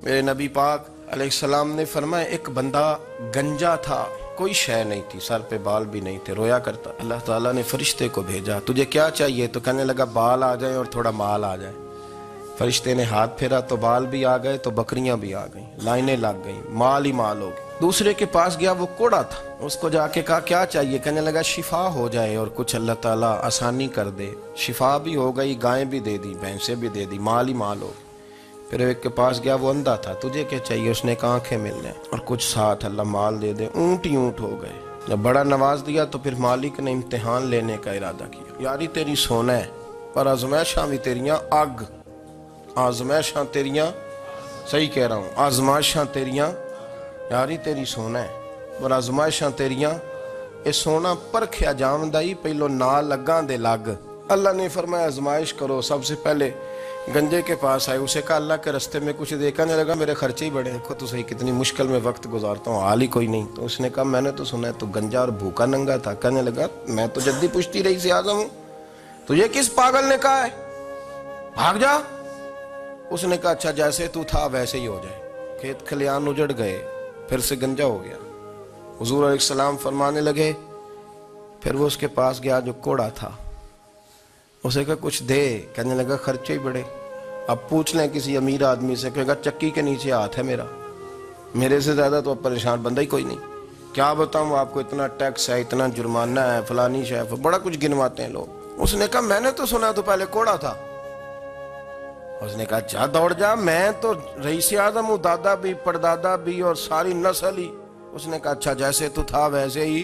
میرے نبی پاک علیہ السلام نے فرمایا ایک بندہ گنجا تھا، کوئی شے نہیں تھی، سر پہ بال بھی نہیں تھے، رویا کرتا۔ اللہ تعالیٰ نے فرشتے کو بھیجا، تجھے کیا چاہیے؟ تو کہنے لگا بال آ جائیں اور تھوڑا مال آ جائے۔ فرشتے نے ہاتھ پھیرا تو بال بھی آ گئے تو بکریاں بھی آ گئیں، لائنیں لگ گئیں، مال ہی مال ہو گئے۔ دوسرے کے پاس گیا، وہ کوڑا تھا، اس کو جا کے کہا کیا چاہیے؟ کہنے لگا شفا ہو جائے اور کچھ اللہ تعالیٰ آسانی کر دے۔ شفا بھی ہو گئی، گائیں بھی دے دی، بھینسیں بھی دے دی، مال ہی مال ہو گئی۔ پھر ایک کے پاس گیا، وہ اندھا تھا، تجھے کیا چاہیے؟ اس نے کہا آنکھیں مل جائیں اور کچھ ساتھ اللہ مال دے دے۔ اونٹ ہی اونٹ ہو گئے۔ جب بڑا نواز دیا تو پھر مالک نے امتحان لینے کا ارادہ کیا، یاری تیری سونا ہے پر آزمائشاں بھی تیریاں اگ، آزمائشاں تیریاں، صحیح کہہ رہا ہوں، آزمائشاں تیریاں، یاری تیری سونا ہے پر آزمائشاں تیریاں، اے سونا پرکھیا جامدائی پہلو نال لگاں دے لگ۔ اللہ نے فرمایا آزمائش کرو۔ سب سے پہلے گنجے کے پاس آئے، اسے کہا اللہ کے رستے میں کچھ دیکھنے لگا، میرے خرچے ہی بڑے، دیکھو تو صحیح کتنی مشکل میں وقت گزارتا ہوں، حال ہی کوئی نہیں۔ تو اس نے کہا میں نے تو سنا ہے تو گنجا اور بھوکا ننگا تھا۔ کہنے لگا میں تو جدی پشتی رئیس اعظم ہوں، تجھے کس پاگل نے کہا ہے بھاگ جا؟ اس نے کہا اچھا جیسے تو تھا ویسے ہی ہو جائے۔ کھیت کھلیان اجڑ گئے، پھر سے گنجا ہو گیا۔ حضور علیہ السلام فرمانے لگے، پھر وہ اس کے پاس گیا جو کوڑا تھا، اسے کہا کچھ دے۔ کہنے لگا خرچے ہی بڑے، اب پوچھ لیں کسی امیر آدمی سے، کہے گا چکی کے نیچے ہاتھ ہے میرا، میرے سے زیادہ تو اب پریشان بندہ ہی کوئی نہیں، کیا بتاؤں آپ کو، اتنا ٹیکس ہے، اتنا جرمانہ ہے، فلانی شے، بڑا کچھ گنواتے ہیں لوگ۔ اس نے کہا میں نے تو سنا تو پہلے کوڑا تھا۔ اس نے کہا جا دوڑ جا، میں تو رئیس اعظم ہوں، دادا بھی پردادا بھی اور ساری نسل ہی۔ اس نے کہا اچھا جیسے تو تھا ویسے ہی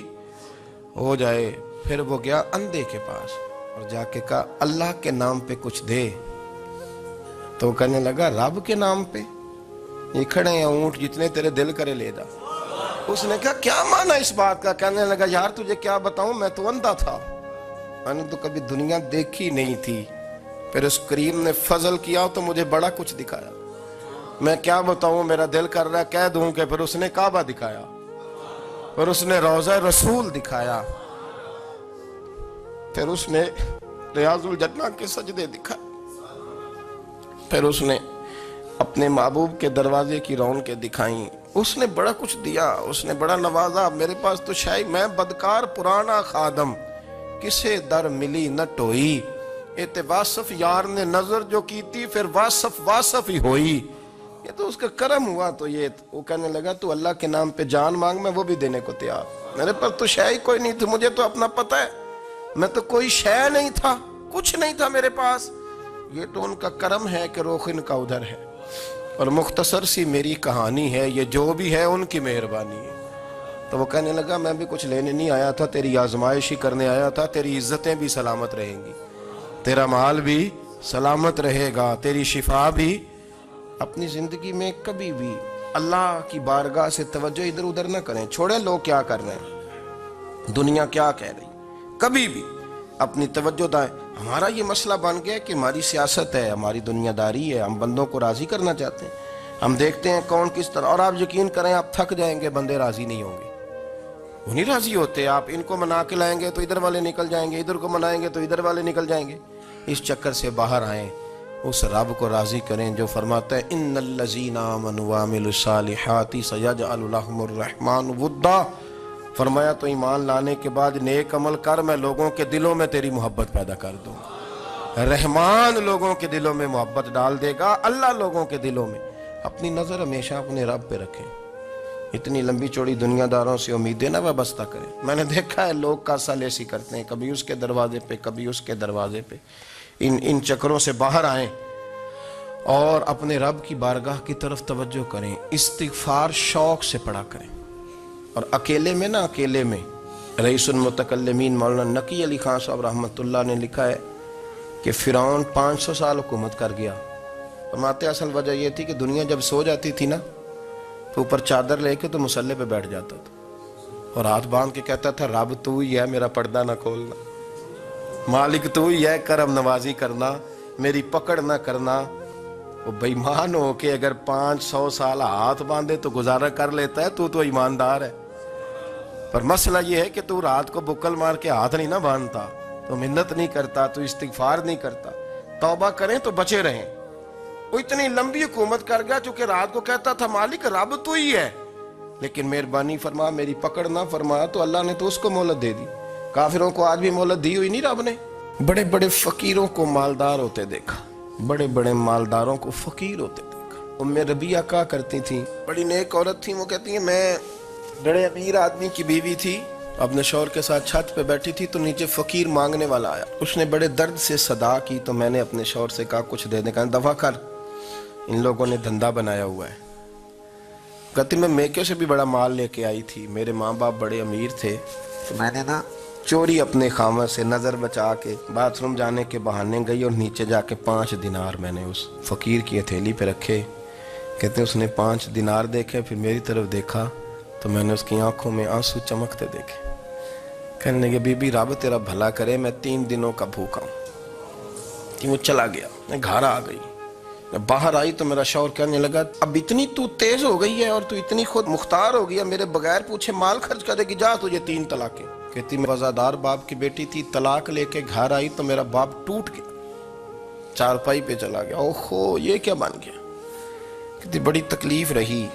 ہو جائے۔ پھر وہ گیا اندھے کے پاس اور جا کے کہا اللہ کے نام پہ کچھ دے۔ تو کہنے لگا رب کے نام پہ؟ یہ کھڑے ہیں اونٹ، جتنے تیرے دل کرے لے جا۔ اس نے کہا کیا معنی اس بات کا؟ کہنے لگا یار تجھے کیا بتاؤں، میں تو اندھا تھا، میں نے تو کبھی دنیا دیکھی نہیں تھی، پھر اس کریم نے فضل کیا تو مجھے بڑا کچھ دکھایا، میں کیا بتاؤں، میرا دل کر رہا ہے کہہ دوں کہ پھر اس نے کعبہ دکھایا، پھر اس نے روضہ رسول دکھایا، پھر اس نے ریاض الجنہ کے سجدے دکھائے، پھر اس نے اپنے محبوب کے دروازے کی رونقیں دکھائیں۔ اس نے بڑا کچھ دیا، اس نے بڑا نوازا۔ میرے پاس تو شاید میں بدکار پرانا خادم، کسے در ملی نہ ٹوئی، ایتے واصف یار نے نظر جو کی تھی، پھر واصف ہی ہوئی۔ یہ تو اس کا کرم ہوا۔ تو یہ وہ کہنے لگا تو اللہ کے نام پہ جان مانگ، میں وہ بھی دینے کو تیار، میرے پاس تو شے ہی کوئی نہیں تھی، مجھے تو اپنا پتہ ہے، میں تو کوئی شے نہیں تھا، کچھ نہیں تھا میرے پاس، یہ تو ان کا کرم ہے کہ رخ ان کا ادھر ہے، اور مختصر سی میری کہانی ہے، یہ جو بھی ہے ان کی مہربانی ہے۔ تو وہ کہنے لگا میں بھی کچھ لینے نہیں آیا تھا، تیری آزمائش ہی کرنے آیا تھا، تیری عزتیں بھی سلامت رہیں گی، تیرا مال بھی سلامت رہے گا، تیری شفا بھی۔ اپنی زندگی میں کبھی بھی اللہ کی بارگاہ سے توجہ ادھر ادھر نہ کریں، چھوڑیں لوگ کیا کر رہے ہیں، دنیا کیا کہہ رہی، کبھی بھی اپنی توجہ دائیں۔ ہمارا یہ مسئلہ بن گیا کہ ہماری سیاست ہے، ہماری دنیا داری ہے، ہم بندوں کو راضی کرنا چاہتے ہیں، ہم دیکھتے ہیں کون کس طرح، اور آپ یقین کریں آپ تھک جائیں گے، بندے راضی نہیں ہوں گے، وہ نہیں راضی ہوتے، آپ ان کو منا کے لائیں گے تو ادھر والے نکل جائیں گے، ادھر کو منائیں گے تو ادھر والے نکل جائیں گے۔ اس چکر سے باہر آئیں، اس رب کو راضی کریں جو فرماتا ہے ان الذین آمنوا وعملوا الصالحات سیجعل لهم الرحمن ودا۔ فرمایا تو ایمان لانے کے بعد نیک عمل کر، میں لوگوں کے دلوں میں تیری محبت پیدا کر دوں۔ رحمان لوگوں کے دلوں میں محبت ڈال دے گا، اللہ لوگوں کے دلوں میں۔ اپنی نظر ہمیشہ اپنے رب پہ رکھیں، اتنی لمبی چوڑی دنیا داروں سے امیدیں نہ وابستہ کریں۔ میں نے دیکھا ہے لوگ کاسا لیسی کرتے ہیں، کبھی اس کے دروازے پہ کبھی اس کے دروازے پہ، ان چکروں سے باہر آئیں اور اپنے رب کی بارگاہ کی طرف توجہ کریں، استغفار شوق سے پڑھا کریں۔ اور اکیلے میں نا، اکیلے میں رئیس المتکلمین مولانا نقی علی خان صاحب رحمۃ اللہ نے لکھا ہے کہ فرعون 500 سال حکومت کر گیا، فرماتے اصل وجہ یہ تھی کہ دنیا جب سو جاتی تھی نا تو اوپر چادر لے کے تو مسلح پہ بیٹھ جاتا تھا اور ہاتھ باندھ کے کہتا تھا رب تو ہی ہے، میرا پردہ نہ کھولنا، مالک تو ہی ہے، کرم نوازی کرنا، میری پکڑ نہ کرنا۔ وہ بے ایمان ہو کے اگر 500 سال ہاتھ باندھے تو گزارا کر لیتا ہے، تو ایماندار ہے، پر مسئلہ یہ ہے کہ تو رات کو بکل مار کے ہاتھ نہیں نہ باندھتا، تو منت نہیں کرتا، تو استغفار نہیں کرتا۔ توبہ کریں تو بچے رہیں، وہ اتنی لمبی حکومت کر گیا چونکہ رات کو کہتا تھا مالک رب تو ہی ہے، لیکن مہربانی فرما میری پکڑ نہ فرما تو اللہ نے تو اس کو مہلت دے دی۔ کافروں کو آج بھی مہلت دی ہوئی نہیں رب نے۔ بڑے بڑے فقیروں کو مالدار ہوتے دیکھا، بڑے بڑے مالداروں کو فقیر ہوتے دیکھا۔ ام ربیعہ کہا کرتی تھی، بڑی نیک عورت تھی، وہ کہتی ہیں میں بڑے امیر آدمی کی بیوی تھی، اپنے شوہر کے ساتھ چھت پہ بیٹھی تھی تو نیچے فقیر مانگنے والا آیا، اس نے بڑے درد سے صدا کی تو میں نے اپنے شوہر سے کہا کچھ دے دیں، کہا دفع کر، ان لوگوں نے دھندا بنایا ہوا ہے۔ کہتی میں میکے سے بھی بڑا مال لے کے آئی تھی، میرے ماں باپ بڑے امیر تھے تو میں نے چوری اپنے خامہ سے نظر بچا کے باتھ روم جانے کے بہانے گئی اور نیچے جا کے 5 دینار میں نے اس فقیر کی ہتھیلی پہ رکھے۔ کہتے اس نے 5 دینار دیکھے، پھر میری طرف دیکھا تو میں نے اس کی آنکھوں میں آنسو چمکتے دیکھے۔ کہنے لگے بی بی رب تیرا بھلا کرے، میں 3 دنوں کا بھوکا ہوں۔ کہ وہ چلا گیا، میں گھر آ گئی، باہر آئی تو میرا شوہر کہنے لگا اب اتنی تو تیز ہو گئی ہے اور تو اتنی خود مختار ہو گئی ہے، میرے بغیر پوچھے مال خرچ کرے گی، جا تجھے 3 طلاقیں۔ کہتی میں وفادار باپ کی بیٹی تھی، طلاق لے کے گھر آئی تو میرا باپ ٹوٹ گیا، چارپائی پہ چلا گیا، اوہو یہ کیا بن گیا۔ کہتی بڑی تکلیف رہی،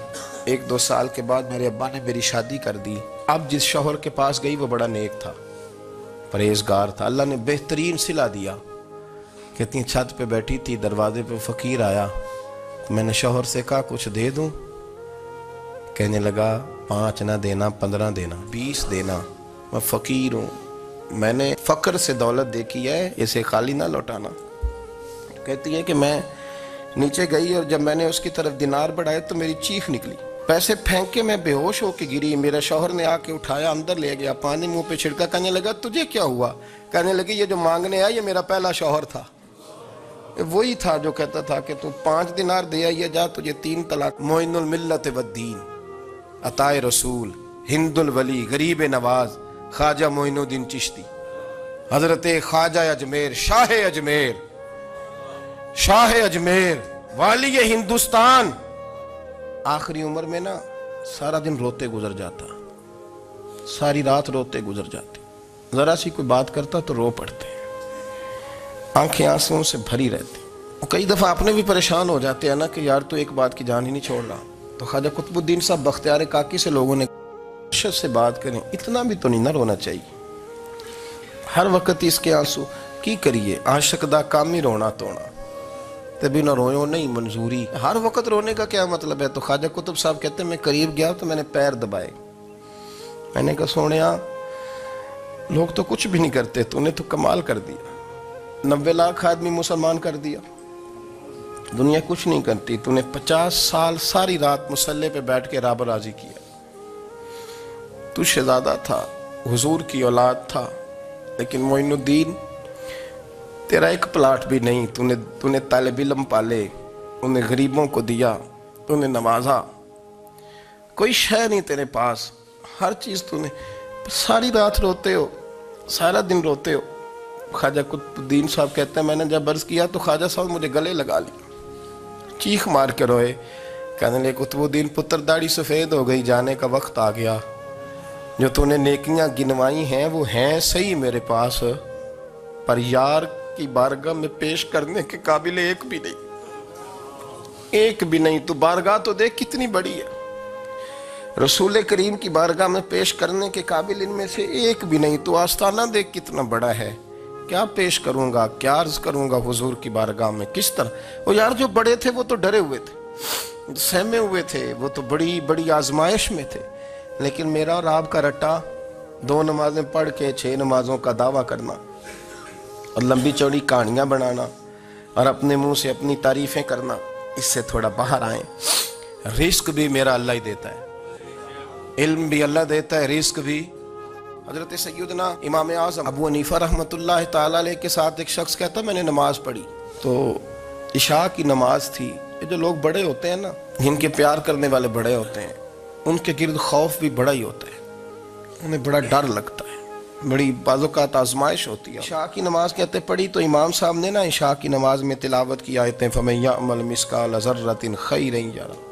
1-2 سال کے بعد میرے ابا نے میری شادی کر دی۔ اب جس شوہر کے پاس گئی وہ بڑا نیک تھا، پرہیزگار تھا، اللہ نے بہترین صلہ دیا۔ کہتی ہیں چھت پہ بیٹھی تھی، دروازے پہ فقیر آیا تو میں نے شوہر سے کہا کچھ دے دوں؟ کہنے لگا 5 نہ دینا، 15 دینا، 20 دینا، میں فقیر ہوں، میں نے فقر سے دولت دیکھی ہے، اسے خالی نہ لوٹانا۔ کہتی ہے کہ میں نیچے گئی اور جب میں نے اس کی طرف دینار بڑھائے تو میری چیخ نکلی، پیسے پھینک کے میں بے ہوش ہو کے گری، میرا شوہر نے آ کے اٹھایا، اندر لے گیا، پانی منہ پہ چھڑکا، کہنے لگا تجھے کیا ہوا؟ کہنے لگی یہ جو مانگنے آیا یہ میرا پہلا شوہر تھا، وہی تھا جو کہتا تھا کہ تو 5 دینار دے آئیے، جا تجھے 3 طلاق۔ معین الملت والدین، عطائے رسول، ہند الولی، غریب نواز، خواجہ معین الدین چشتی، حضرت خواجہ اجمیر، شاہ اجمیر، شاہ اجمیر، والی ہندوستان۔ آخری عمر میں سارا دن روتے گزر جاتا، ساری رات روتے گزر جاتی، ذرا سی کوئی بات کرتا تو رو پڑتے، آنکھیں آنسوں سے بھری رہتی۔ کئی دفعہ اپنے بھی پریشان ہو جاتے ہیں نا کہ یار تو ایک بات کی جان ہی نہیں چھوڑ رہا۔ تو خواجہ قطب الدین صاحب بختیار کاکی سے لوگوں نے شد سے بات کریں، اتنا بھی تو نہیں نہ رونا چاہیے، ہر وقت اس کے آنسو کی کریے، عاشق دا کام ہی رونا تونا، تبھی نہ روئے نہیں منظوری۔ ہر وقت رونے کا کیا مطلب ہے؟ تو خواجہ قطب صاحب کہتے ہیں میں قریب گیا تو میں نے پیر دبائے، میں نے کہا سونیا لوگ تو کچھ بھی نہیں کرتے، تو نے تو کمال کر دیا، 90 لاکھ آدمی مسلمان کر دیا، دنیا کچھ نہیں کرتی، تو نے 50 سال ساری رات مسلح پہ بیٹھ کے رب راضی کیا، تو شہزادہ تھا، حضور کی اولاد تھا، لیکن معین الدین تیرا ایک پلاٹ بھی نہیں، تو نے طالب علم پالے، انہیں غریبوں کو دیا، انہیں نوازا، کوئی شے نہیں تیرے پاس، ہر چیز تو نے، ساری رات روتے ہو، سارا دن روتے ہو۔ خواجہ قطب الدین صاحب کہتے ہیں میں نے جب عرض کیا تو خواجہ صاحب مجھے گلے لگا لی، چیخ مار کے روئے، کہنے لگے قطب الدین پتر داڑھی سفید ہو گئی، جانے کا وقت آ گیا، جو تو نے نیکیاں گنوائی ہیں وہ ہیں صحیح میرے پاس، پر یار کی بارگاہ میں پیش کرنے کے قابل ایک بھی نہیں، ایک بھی نہیں۔ تو بارگاہ تو دیکھ کتنی بڑی ہے، رسول کریم کی بارگاہ میں پیش کرنے کے قابل ان میں سے ایک بھی نہیں، تو آستانہ دیکھ کتنا بڑا ہے، کیا پیش کروں گا، کیا عرض کروں گا حضور کی بارگاہ میں، کس طرح؟ وہ یار جو بڑے تھے وہ تو ڈرے ہوئے تھے، سہمے ہوئے تھے، وہ تو بڑی بڑی آزمائش میں تھے، لیکن میرا اور آپ کا رٹا 2 نمازیں پڑھ کے 6 نمازوں کا دعویٰ کرنا اور لمبی چوڑی کہانیاں بنانا اور اپنے منہ سے اپنی تعریفیں کرنا، اس سے تھوڑا باہر آئیں۔ رزق بھی میرا اللہ ہی دیتا ہے، علم بھی اللہ دیتا ہے، رزق بھی۔ حضرت سیدنا امام اعظم ابو حنیفہ رحمۃ اللہ تعالیٰ علیہ کے ساتھ ایک شخص کہتا میں نے نماز پڑھی تو عشاء کی نماز تھی، یہ جو لوگ بڑے ہوتے ہیں نا، جن کے پیار کرنے والے بڑے ہوتے ہیں، ان کے گرد خوف بھی بڑا ہی ہوتا ہے، انہیں بڑا ڈر لگتا ہے، بڑی بعض اوقات آزمائش ہوتی ہے۔ عشاء کی نماز کہتے پڑھی تو امام صاحب نے عشاء کی نماز میں تلاوت کی آیتیں فَمَن يَعْمَلْ مِثْقَالَ ذَرَّةٍ خَيْرًا يَرَهُ،